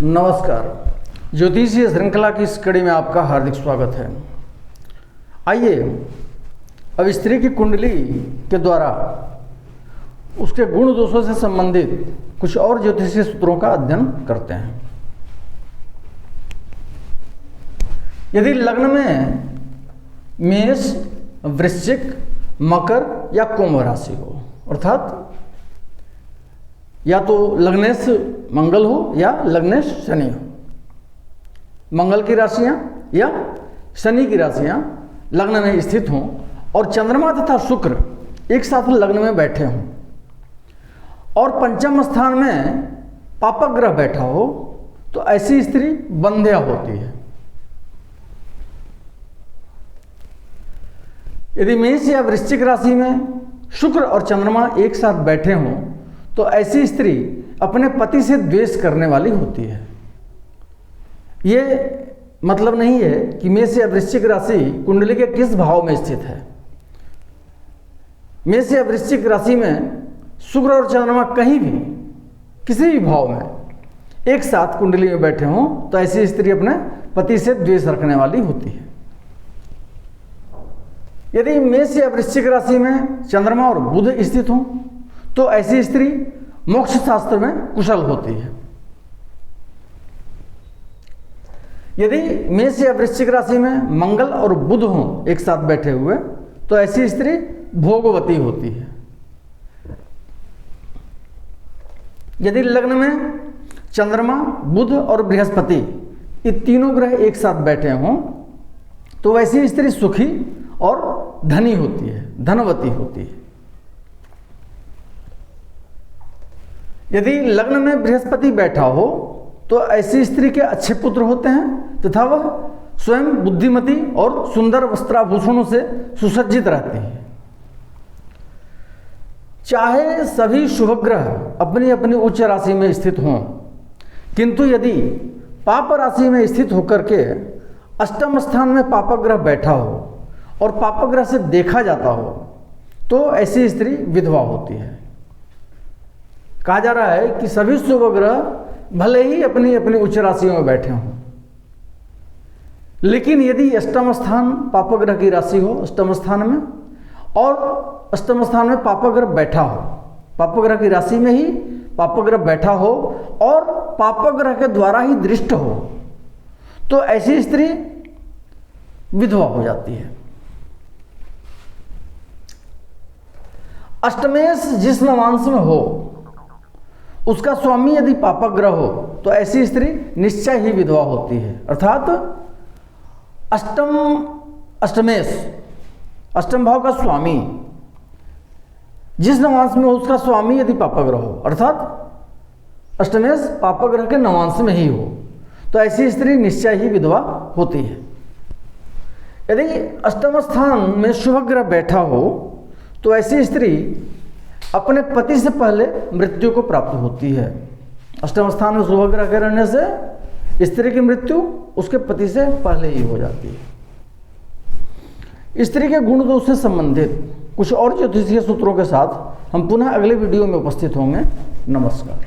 नमस्कार। ज्योतिषीय श्रृंखला की इस कड़ी में आपका हार्दिक स्वागत है। आइए अब स्त्री की कुंडली के द्वारा उसके गुण दोषों से संबंधित कुछ और ज्योतिषीय सूत्रों का अध्ययन करते हैं। यदि लग्न में मेष, वृश्चिक, मकर या कुंभ राशि हो, अर्थात या तो लग्नेश मंगल हो या लग्नेश शनि हो, मंगल की राशियां या शनि की राशियां लग्न में स्थित हों और चंद्रमा तथा शुक्र एक साथ लग्न में बैठे हों और पंचम स्थान में पापक ग्रह बैठा हो, तो ऐसी स्त्री बंध्या होती है। यदि मेष या वृश्चिक राशि में शुक्र और चंद्रमा एक साथ बैठे हों, तो ऐसी स्त्री अपने पति से द्वेष करने वाली होती है। ये मतलब नहीं है कि मेष या वृश्चिक राशि कुंडली के किस भाव में स्थित है। मेष या वृश्चिक राशि में शुक्र और चंद्रमा कहीं भी किसी भी भाव में एक साथ कुंडली में बैठे हों, तो ऐसी स्त्री अपने पति से द्वेष रखने वाली होती है। यदि मेष या वृश्चिक राशि में चंद्रमा और बुध स्थित हों, तो ऐसी स्त्री मोक्ष शास्त्र में कुशल होती है। यदि मेष या वृश्चिक राशि में मंगल और बुध हों एक साथ बैठे हुए, तो ऐसी स्त्री भोगवती होती है। यदि लग्न में चंद्रमा, बुध और बृहस्पति ये तीनों ग्रह एक साथ बैठे हों, तो वैसी स्त्री सुखी और धनी होती है, धनवती होती है। यदि लग्न में बृहस्पति बैठा हो, तो ऐसी स्त्री के अच्छे पुत्र होते हैं तथा वह स्वयं बुद्धिमती और सुंदर वस्त्राभूषणों से सुसज्जित रहती है। चाहे सभी शुभ ग्रह अपनी अपनी उच्च राशि में स्थित हों, किंतु यदि पाप राशि में स्थित होकर के अष्टम स्थान में पाप ग्रह बैठा हो और पाप ग्रह से देखा जाता हो, तो ऐसी स्त्री विधवा होती है। कहा जा रहा है कि सभी शुभ ग्रह भले ही अपनी अपनी उच्च राशियों में बैठे हों, लेकिन यदि अष्टम स्थान पाप ग्रह की राशि हो अष्टम स्थान में, और अष्टम स्थान में पाप ग्रह बैठा हो, पाप ग्रह की राशि में ही पाप ग्रह बैठा हो और पाप ग्रह के द्वारा ही दृष्ट हो, तो ऐसी स्त्री विधवा हो जाती है। अष्टमेश जिस नवांश में हो, उसका स्वामी यदि पापक ग्रह हो, तो ऐसी स्त्री निश्चय ही विधवा होती है। अर्थात अष्टमेश अष्टम भाव का स्वामी जिस नवांश में हो, उसका स्वामी यदि पापक ग्रह हो, अर्थात अष्टमेश पापक ग्रह के नवांश में ही हो, तो ऐसी स्त्री निश्चय ही विधवा होती है। यदि अष्टम स्थान में शुभ ग्रह बैठा हो, तो ऐसी स्त्री अपने पति से पहले मृत्यु को प्राप्त होती है। अष्टम स्थान में शुभ ग्रह के रहने से स्त्री की मृत्यु उसके पति से पहले ही हो जाती है। स्त्री के गुण दोष से संबंधित कुछ और ज्योतिषीय सूत्रों के साथ हम पुनः अगले वीडियो में उपस्थित होंगे। नमस्कार।